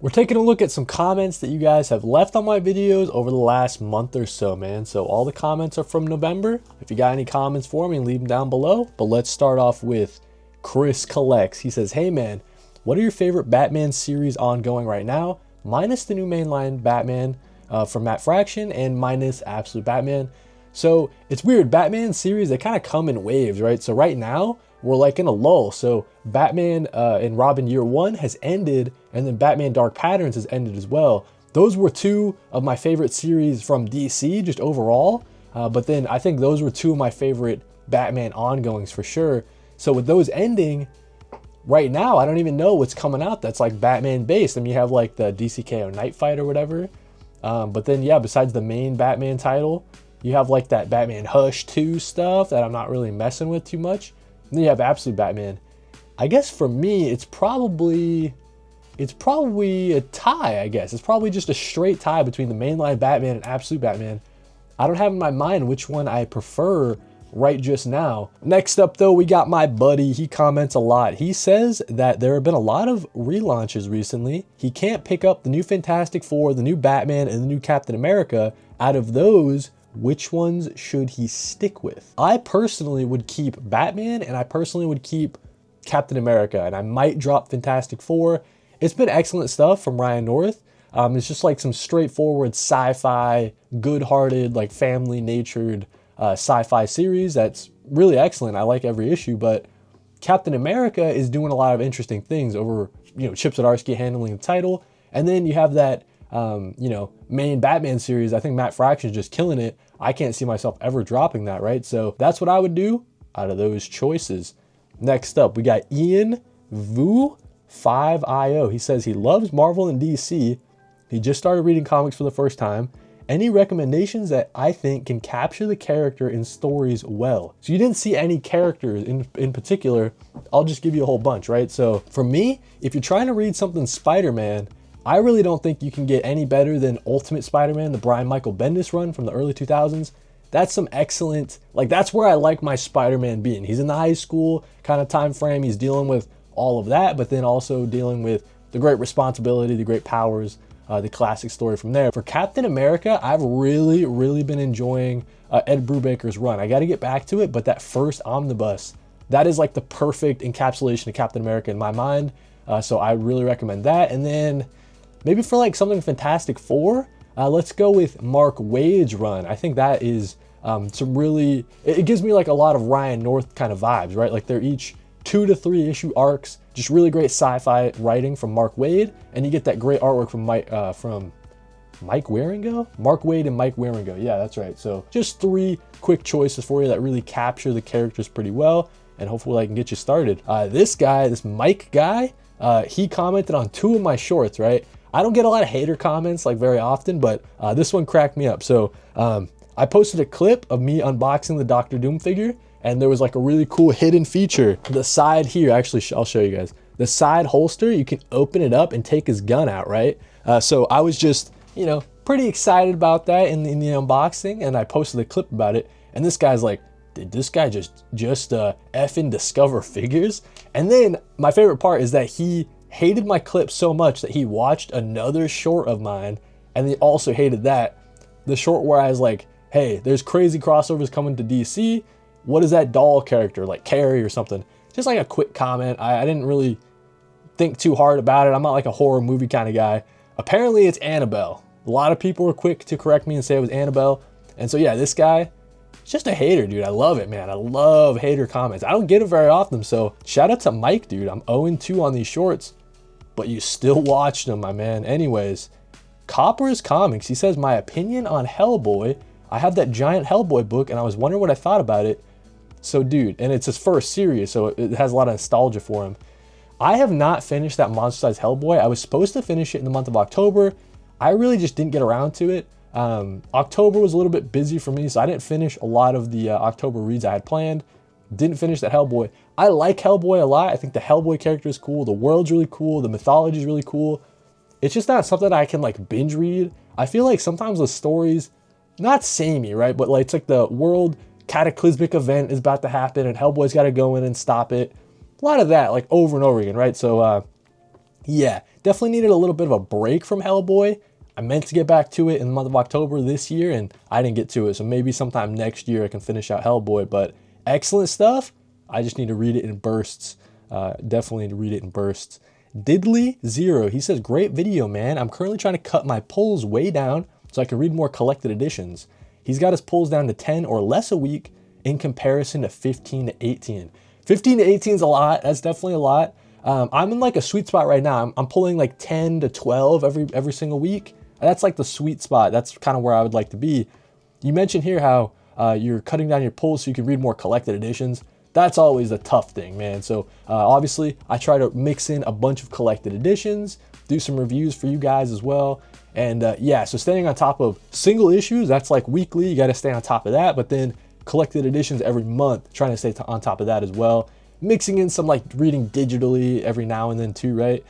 We're taking a look at some comments that you guys have left on my videos over the last month or so, man. So all the comments are from November. If you got any comments for me, leave them down below. But let's start off with Chris Collects. He says, hey man, what are your favorite Batman series ongoing right now? Minus the new mainline Batman from Matt Fraction and minus Absolute Batman. So it's weird, Batman series, they kind of come in waves, right? So right now, we're like in a lull. So Batman and Robin Year One has ended, and then Batman Dark Patterns has ended as well. Those were two of my favorite series from DC, just overall. But then I think those were two of my favorite Batman ongoings for sure. So with those ending, right now, I don't even know what's coming out that's like Batman based. I mean, you have like the DCKO Night Fight or whatever. But then, yeah, besides the main Batman title, you have like that Batman Hush 2 stuff that I'm not really messing with too much. And then you have Absolute Batman. I guess for me, it's probably a tie, I guess. It's probably just a straight tie between the mainline Batman and Absolute Batman. I don't have in my mind which one I prefer right just now. Next up though, we got my buddy. He comments a lot. He says that there have been a lot of relaunches recently. He can't pick up the new Fantastic Four, the new Batman, and the new Captain America. Out of those, which ones should he stick with? I personally would keep Batman, and I personally would keep Captain America, and I might drop Fantastic Four. It's been excellent stuff from Ryan North. It's just like some straightforward sci-fi, good-hearted, like family-natured sci-fi series that's really excellent. I like every issue, but Captain America is doing a lot of interesting things over, Chip Zdarsky handling the title. And then you have that, main Batman series. I think Matt Fraction is just killing it. I can't see myself ever dropping that, right? So that's what I would do out of those choices. Next up, we got Ian Vu 5IO. He says he loves Marvel and DC. He just started reading comics for the first time. Any recommendations that I think can capture the character in stories well? So you didn't see any characters in particular. I'll just give you a whole bunch, right? So for me, if you're trying to read something Spider-Man, I really don't think you can get any better than Ultimate Spider-Man, the Brian Michael Bendis run from the early 2000s. That's some excellent, that's where I like my Spider-Man being. He's in the high school kind of time frame. He's dealing with all of that, but then also dealing with the great responsibility, the great powers, the classic story from there. For Captain America, I've really been enjoying Ed Brubaker's run. I got to get back to it, but that first omnibus, that is like the perfect encapsulation of Captain America in my mind. So I really recommend that. And then maybe for like something Fantastic Four, let's go with Mark Waid's run. I think that is it gives me like a lot of Ryan North kind of vibes, right? Like they're each 2 to 3 issue arcs, just really great sci-fi writing from Mark Waid, and you get that great artwork from Mike Wieringo? Mark Waid and Mike Wieringo, yeah, that's right. So just 3 quick choices for you that really capture the characters pretty well, and hopefully I can get you started. This Mike guy, he commented on 2 of my shorts, right? I don't get a lot of hater comments like very often, but this one cracked me up. So I posted a clip of me unboxing the Doctor Doom figure, and there was like a really cool hidden feature. The side here, actually, I'll show you guys. The side holster, you can open it up and take his gun out, right? So I was just, pretty excited about that in the unboxing, and I posted a clip about it. And this guy's like, did this guy just effing discover figures? And then my favorite part is that he hated my clip so much that he watched another short of mine, and he also hated that. The short where I was like, hey, there's crazy crossovers coming to DC. What is that doll character, like Carrie or something? Just like a quick comment. I didn't really think too hard about it. I'm not like a horror movie kind of guy. Apparently it's Annabelle. A lot of people were quick to correct me and say it was Annabelle. And so yeah, this guy, just a hater, dude. I love it, man. I love hater comments. I don't get it very often. So shout out to Mike, dude. I'm 0-2 on these shorts, but you still watched them, my man. Anyways, Copper's Comics. He says, my opinion on Hellboy. I have that giant Hellboy book and I was wondering what I thought about it. So dude, and it's his first series, so it has a lot of nostalgia for him. I have not finished that Monster Size Hellboy. I was supposed to finish it in the month of October. I really just didn't get around to it. October was a little bit busy for me, so I didn't finish a lot of the October reads I had planned. Didn't finish that Hellboy. I like Hellboy a lot. I think the Hellboy character is cool. The world's really cool. The mythology is really cool. It's just not something I can like binge read. I feel like sometimes the stories, not samey, right? But like it's like the world cataclysmic event is about to happen and Hellboy's got to go in and stop it. A lot of that, like over and over again, right? So yeah, definitely needed a little bit of a break from Hellboy. I meant to get back to it in the month of October this year, and I didn't get to it. So maybe sometime next year I can finish out Hellboy. But excellent stuff. I just need to read it in bursts. Definitely need to read it in bursts. Diddly0, he says, great video, man. I'm currently trying to cut my pulls way down so I can read more collected editions. He's got his pulls down to 10 or less a week in comparison to 15 to 18. 15 to 18 is a lot. That's definitely a lot. I'm in like a sweet spot right now. I'm pulling like 10 to 12 every single week. That's like the sweet spot. That's kind of where I would like to be. You mentioned here how you're cutting down your pulls so you can read more collected editions. That's always a tough thing, man. So obviously I try to mix in a bunch of collected editions, do some reviews for you guys as well. And yeah, so staying on top of single issues, that's like weekly. You got to stay on top of that. But then collected editions every month, trying to stay on top of that as well. Mixing in some like reading digitally every now and then too, right?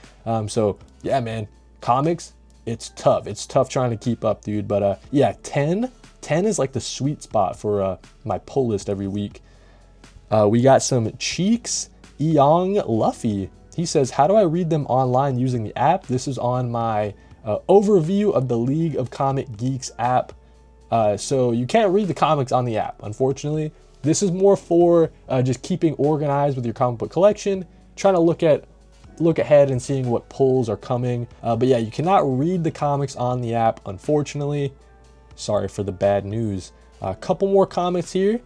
So yeah, man, comics, it's tough. It's tough trying to keep up, dude. But yeah, 10 is like the sweet spot for my pull list every week. We got some Cheeks Eong Luffy. He says, how do I read them online using the app? This is on my overview of the League of Comic Geeks app. So you can't read the comics on the app, unfortunately. This is more for just keeping organized with your comic book collection, trying to look ahead and seeing what pulls are coming. But yeah, you cannot read the comics on the app, unfortunately. Sorry for the bad news. A couple more comments here.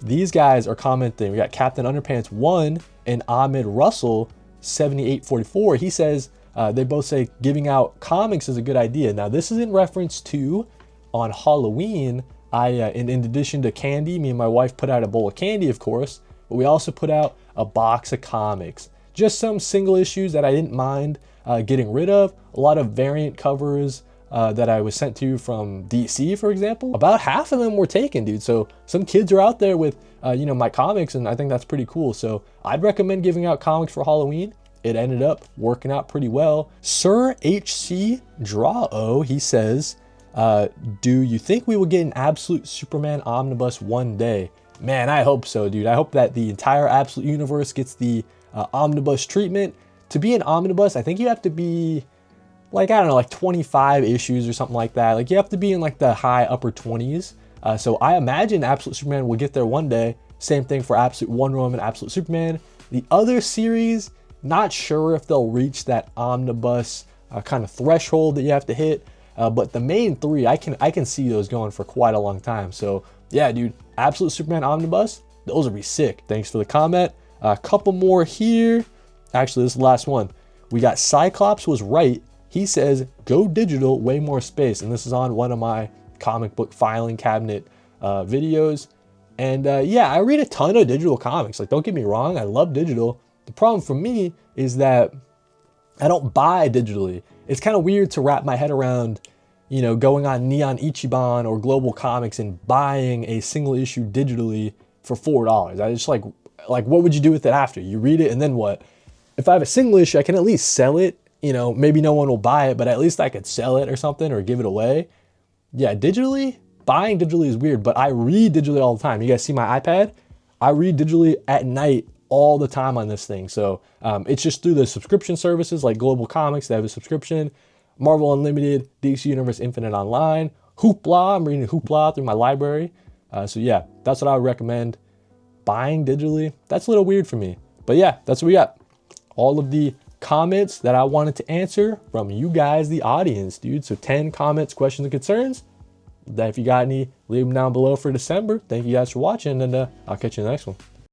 These guys are commenting. We got Captain Underpants 1 and Ahmed Russell 7844. He says, they both say giving out comics is a good idea. Now this is in reference to on Halloween, in addition to candy, me and my wife put out a bowl of candy, of course, but we also put out a box of comics. Just some single issues that I didn't mind getting rid of. A lot of variant covers that I was sent to from DC, for example. About half of them were taken, dude. So some kids are out there with, you know, my comics, and I think that's pretty cool. So I'd recommend giving out comics for Halloween. It ended up working out pretty well. Sir HC Draw-O, he says, do you think we will get an Absolute Superman omnibus one day? Man, I hope so, dude. I hope that the entire Absolute universe gets the omnibus treatment. To be an omnibus, I think you have to be like, I don't know, like 25 issues or something like that. Like you have to be in like the high upper 20s. So I imagine Absolute Superman will get there one day. Same thing for Absolute Wonder Woman, Absolute Superman. The other series, not sure if they'll reach that omnibus kind of threshold that you have to hit. But the main three, I can see those going for quite a long time. So yeah, dude, Absolute Superman Omnibus, those would be sick. Thanks for the comment. A couple more here. Actually, this is the last one. We got Cyclops was right. He says, go digital, way more space. And this is on one of my comic book filing cabinet videos. And yeah, I read a ton of digital comics. Like, don't get me wrong, I love digital. The problem for me is that I don't buy digitally. It's kind of weird to wrap my head around, you know, going on Neon Ichiban or Global Comics and buying a single issue digitally for $4. I just like what would you do with it after? You read it and then what? If I have a single issue, I can at least sell it. You know, maybe no one will buy it, but at least I could sell it or something or give it away. Yeah, digitally, buying digitally is weird, but I read digitally all the time. You guys see my iPad? I read digitally at night all the time on this thing. So it's just through the subscription services like Global Comics. They have a subscription, Marvel Unlimited, DC Universe Infinite Online, Hoopla. I'm reading Hoopla through my library. So yeah, that's what I would recommend. Buying digitally, that's a little weird for me. But yeah, that's what we got. All of the comments that I wanted to answer from you guys, the audience, dude. So 10 comments, questions, and concerns. That if you got any, leave them down below for December. Thank you guys for watching, and I'll catch you in the next one.